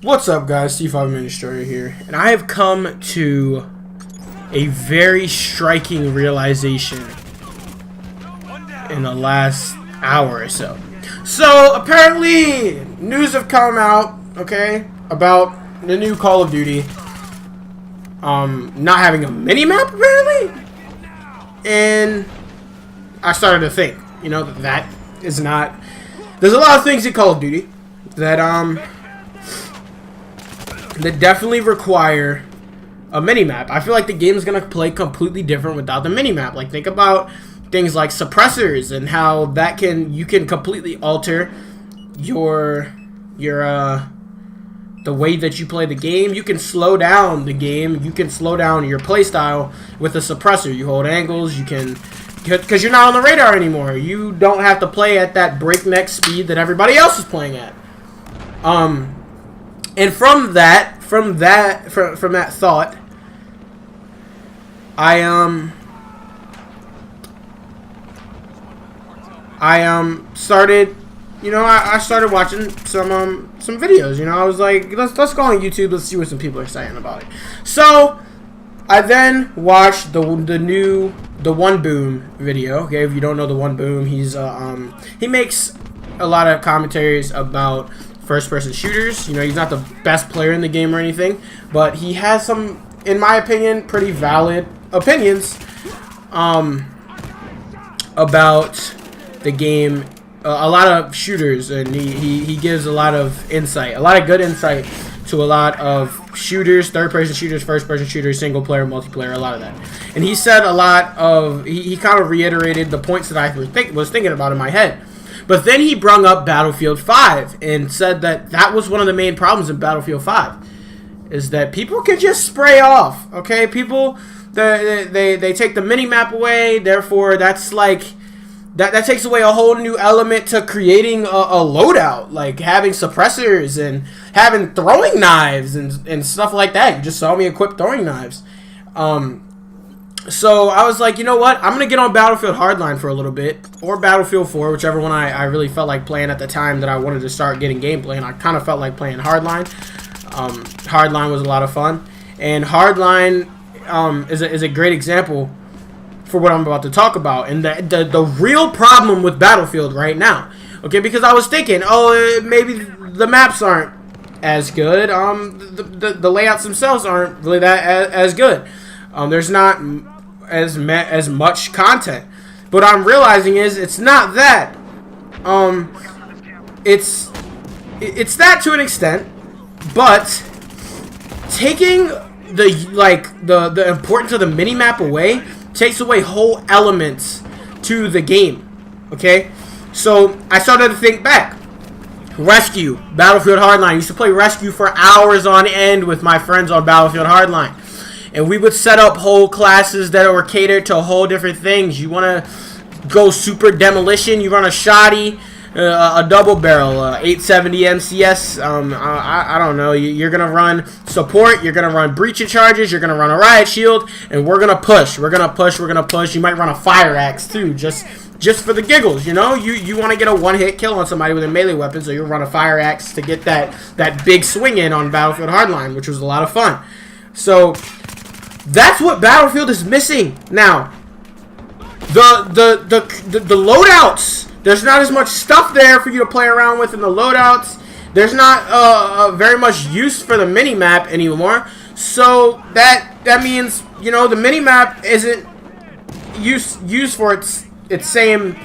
What's up, guys? C5 Administrator here, and I have come to a very striking realization in the last hour or so. So, apparently, news have come out, okay, about the new Call of Duty not having a mini-map, apparently, and I started to think, you know, that is not... There's a lot of things in Call of Duty that, that definitely require a mini-map. I feel like the game is going to play completely different without the mini-map. Like, think about things like suppressors and how that you can completely alter your the way that you play the game. You can slow down the game. You can slow down your playstyle with a suppressor. You hold angles. You can... Because you're not on the radar anymore. You don't have to play at that breakneck speed that everybody else is playing at. And from that thought, I started, you know, I started watching some videos. You know, I was like, let's go on YouTube. Let's see what some people are saying about it. So I then watched the One Boom video. Okay, if you don't know the One Boom, he makes a lot of commentaries about first-person shooters. You know, he's not the best player in the game or anything, but he has some, in my opinion, pretty valid opinions about the game. A lot of shooters, and he gives a lot of insight, a lot of good insight to a lot of shooters, third-person shooters, first-person shooters, single-player, multiplayer, a lot of that. And he said a lot of, he kind of reiterated the points that I was thinking about in my head. But then he brung up Battlefield 5 and said that was one of the main problems in Battlefield 5, is that people can just spray off, okay? People, they take the mini-map away, therefore that's like, that takes away a whole new element to creating a loadout, like having suppressors and having throwing knives and stuff like that. You just saw me equip throwing knives. So I was like, you know what? I'm going to get on Battlefield Hardline for a little bit, or Battlefield 4, whichever one I really felt like playing at the time that I wanted to start getting gameplay, and I kind of felt like playing Hardline. Hardline was a lot of fun, and Hardline is a great example for what I'm about to talk about, and the real problem with Battlefield right now, okay, because I was thinking, oh, maybe the maps aren't as good, the layouts themselves aren't really that as good, there's not as much content, but I'm realizing is it's not that, it's that to an extent, but taking the importance of the mini map away takes away whole elements to the game, okay? So I started to think back. Rescue, Battlefield Hardline. I used to play Rescue for hours on end with my friends on Battlefield Hardline. And we would set up whole classes that were catered to whole different things. You want to go super demolition, you run a shoddy, a double barrel, 870 MCS, I don't know, you're going to run support, you're going to run breaching charges, you're going to run a riot shield, and we're going to push, you might run a fire axe too, just for the giggles, you know, you want to get a one-hit kill on somebody with a melee weapon, so you'll run a fire axe to get that big swing in on Battlefield Hardline, which was a lot of fun. So, that's what Battlefield is missing now. The loadouts, there's not as much stuff there for you to play around with in the loadouts. There's not very much use for the mini-map anymore. So that means, you know, the mini-map isn't used for its same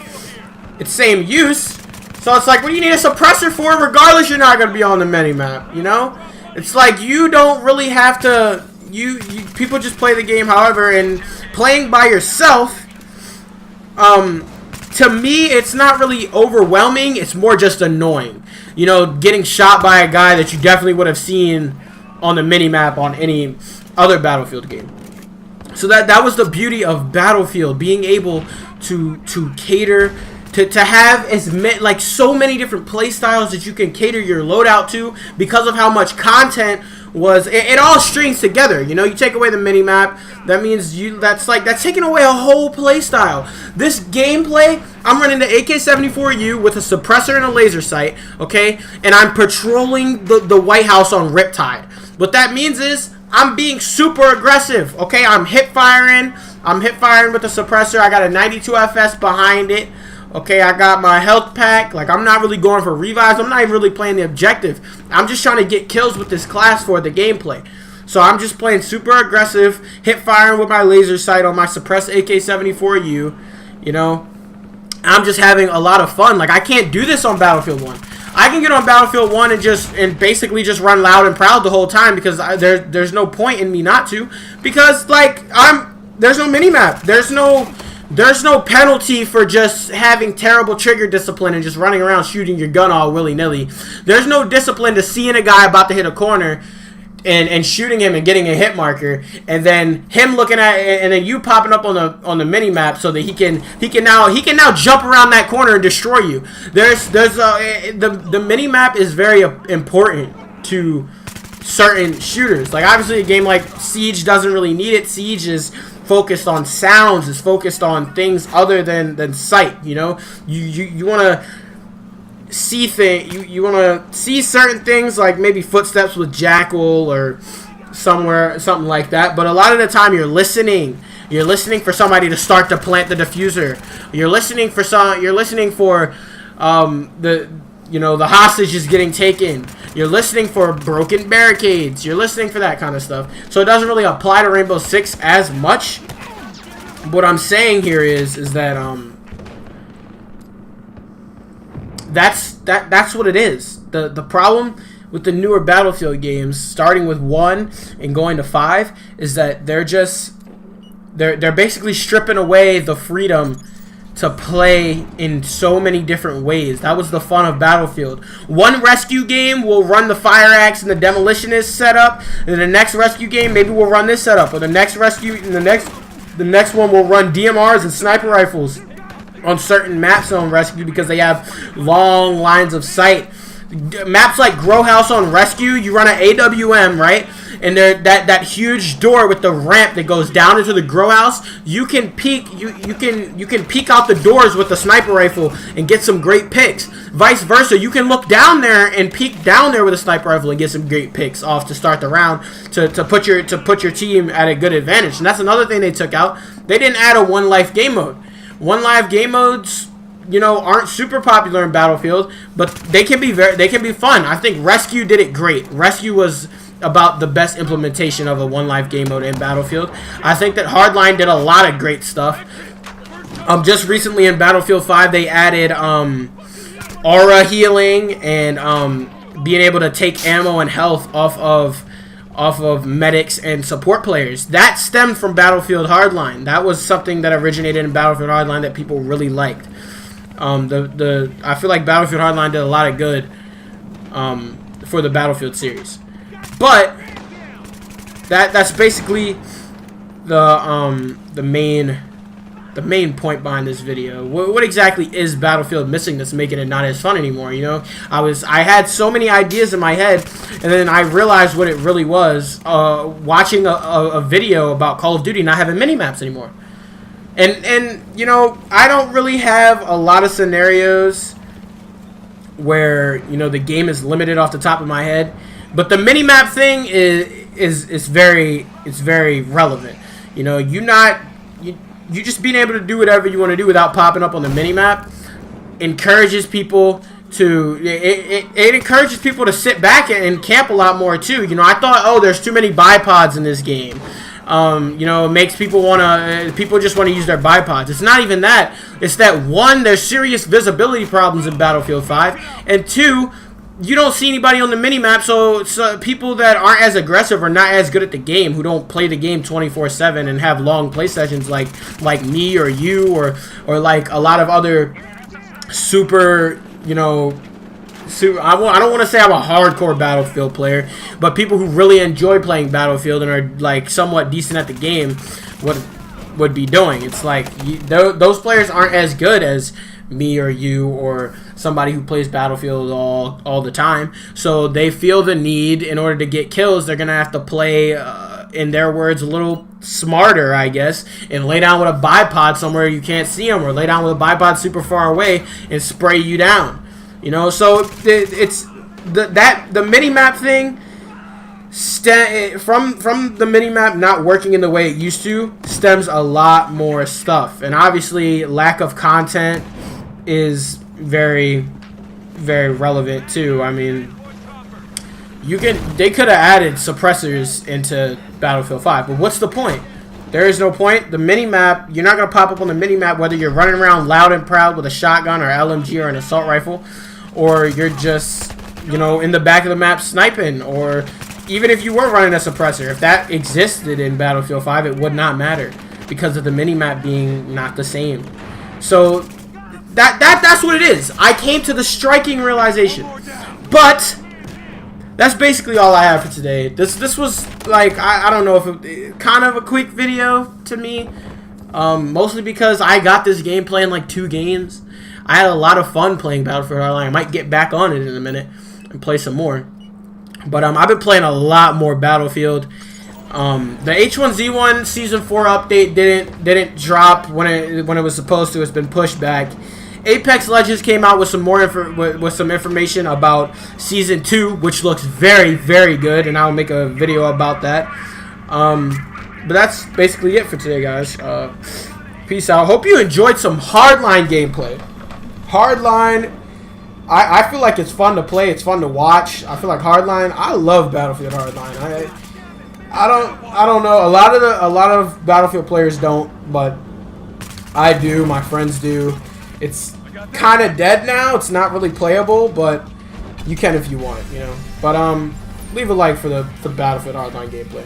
use. So it's like, what do you need a suppressor for? Regardless, you're not going to be on the mini-map, you know? It's like you don't really have to... people just play the game however, and playing by yourself... to me, it's not really overwhelming. It's more just annoying. You know, getting shot by a guy that you definitely would have seen on the mini-map on any other Battlefield game. So that was the beauty of Battlefield, being able to cater, to have so many different play styles that you can cater your loadout to because of how much content was it all strings together. You know, you take away the mini map, that means that's taking away a whole play style. This gameplay, I'm running the AK-74U with a suppressor and a laser sight, okay, and I'm patrolling the White House on Riptide. What that means is I'm being super aggressive, okay? I'm hip firing with the suppressor. I got a 92 FS behind it. Okay, I got my health pack. Like, I'm not really going for revives. I'm not even really playing the objective. I'm just trying to get kills with this class for the gameplay. So I'm just playing super aggressive, hip firing with my laser sight on my suppressed AK-74U. You know, I'm just having a lot of fun. Like, I can't do this on Battlefield 1. I can get on Battlefield 1 and basically just run loud and proud the whole time because there's no point in me not to. Because, like, there's no minimap. There's no penalty for just having terrible trigger discipline and just running around shooting your gun all willy-nilly. There's no discipline to seeing a guy about to hit a corner and shooting him and getting a hit marker, and then him looking at it, and then you popping up on the mini map so that he can now jump around that corner and destroy you. The mini map is very important to certain shooters. Like, obviously a game like Siege doesn't really need it. Siege is focused on sounds, is focused on things other than sight. You know, you want to see you want to see certain things, like maybe footsteps with Jackal or something like that. But a lot of the time you're listening for somebody to start to plant the diffuser. You're listening for the hostage is getting taken. You're listening for broken barricades. You're listening for that kind of stuff. So it doesn't really apply to Rainbow Six as much. What I'm saying here is that that's what it is. The problem with the newer Battlefield games, starting with 1 and going to 5, is that they're basically stripping away the freedom to play in so many different ways. That was the fun of Battlefield. One rescue game will run the fire axe and the demolitionist setup, and the next rescue game maybe we'll run this setup, or the next one will run DMRs and sniper rifles on certain maps on rescue because they have long lines of sight. Maps like Grow House on Rescue, you run an AWM, right? And that huge door with the ramp that goes down into the grow house, you can peek out the doors with the sniper rifle and get some great picks. Vice versa, you can look down there and peek down there with a sniper rifle and get some great picks off to start the round to put your team at a good advantage. And that's another thing they took out. They didn't add a one life game mode. One life game modes, you know, aren't super popular in Battlefield, but they can be fun. I think Rescue did it great. Rescue was about the best implementation of a one life game mode in Battlefield. I think that Hardline did a lot of great stuff. Just recently in Battlefield 5 they added aura healing and being able to take ammo and health off of medics and support players. That stemmed from Battlefield Hardline. That was something that originated in Battlefield Hardline that people really liked. I feel like Battlefield Hardline did a lot of good for the Battlefield series. But that's basically the main point behind this video. What exactly is Battlefield missing that's making it not as fun anymore? You know, I had so many ideas in my head, and then I realized what it really was watching a video about Call of Duty not having mini maps anymore. And you know, I don't really have a lot of scenarios where, you know, the game is limited off the top of my head. But the minimap thing is very relevant. You know, you just being able to do whatever you want to do without popping up on the minimap encourages people to it encourages people to sit back and camp a lot more too. You know, I thought, oh, there's too many bipods in this game. You know, it makes people just want to use their bipods. It's not even that. It's that, one, there's serious visibility problems in Battlefield 5, and two, you don't see anybody on the minimap, so people that aren't as aggressive or not as good at the game, who don't play the game 24/7 and have long play sessions like me or you or like a lot of other super, you know, I don't want to say I'm a hardcore Battlefield player, but people who really enjoy playing Battlefield and are like somewhat decent at the game would be doing. It's like those players aren't as good as me or you or somebody who plays Battlefield all the time. So they feel the need, in order to get kills, they're gonna have to play, in their words, a little smarter, I guess, and lay down with a bipod somewhere you can't see them, or lay down with a bipod super far away and spray you down. You know, so it's the mini map thing. From the mini-map not working in the way it used to, stems a lot more stuff. And obviously, lack of content is very, very relevant too. I mean, they could have added suppressors into Battlefield 5, but what's the point? There is no point. The mini-map, you're not going to pop up on the mini-map whether you're running around loud and proud with a shotgun or LMG or an assault rifle, or you're just, you know, in the back of the map sniping, or even if you were running a suppressor. If that existed in Battlefield 5, it would not matter because of the minimap being not the same. So that's what it is. I came to the striking realization. But that's basically all I have for today. This was like, I don't know if it, kind of a quick video to me. Mostly because I got this game playing like 2 games. I had a lot of fun playing Battlefield Hardline. I might get back on it in a minute and play some more. But I've been playing a lot more Battlefield. The H1Z1 Season 4 update didn't drop when it was supposed to. It's been pushed back. Apex Legends came out with some more with some information about Season 2, which looks very, very good, and I'll make a video about that. But that's basically it for today, guys. Peace out. Hope you enjoyed some Hardline gameplay. Hardline, I feel like it's fun to play. It's fun to watch. I feel like Hardline. I love Battlefield Hardline. I don't know. A lot of Battlefield players don't, but I do. My friends do. It's kind of dead now. It's not really playable, but you can if you want, you know. But leave a like for the Battlefield Hardline gameplay.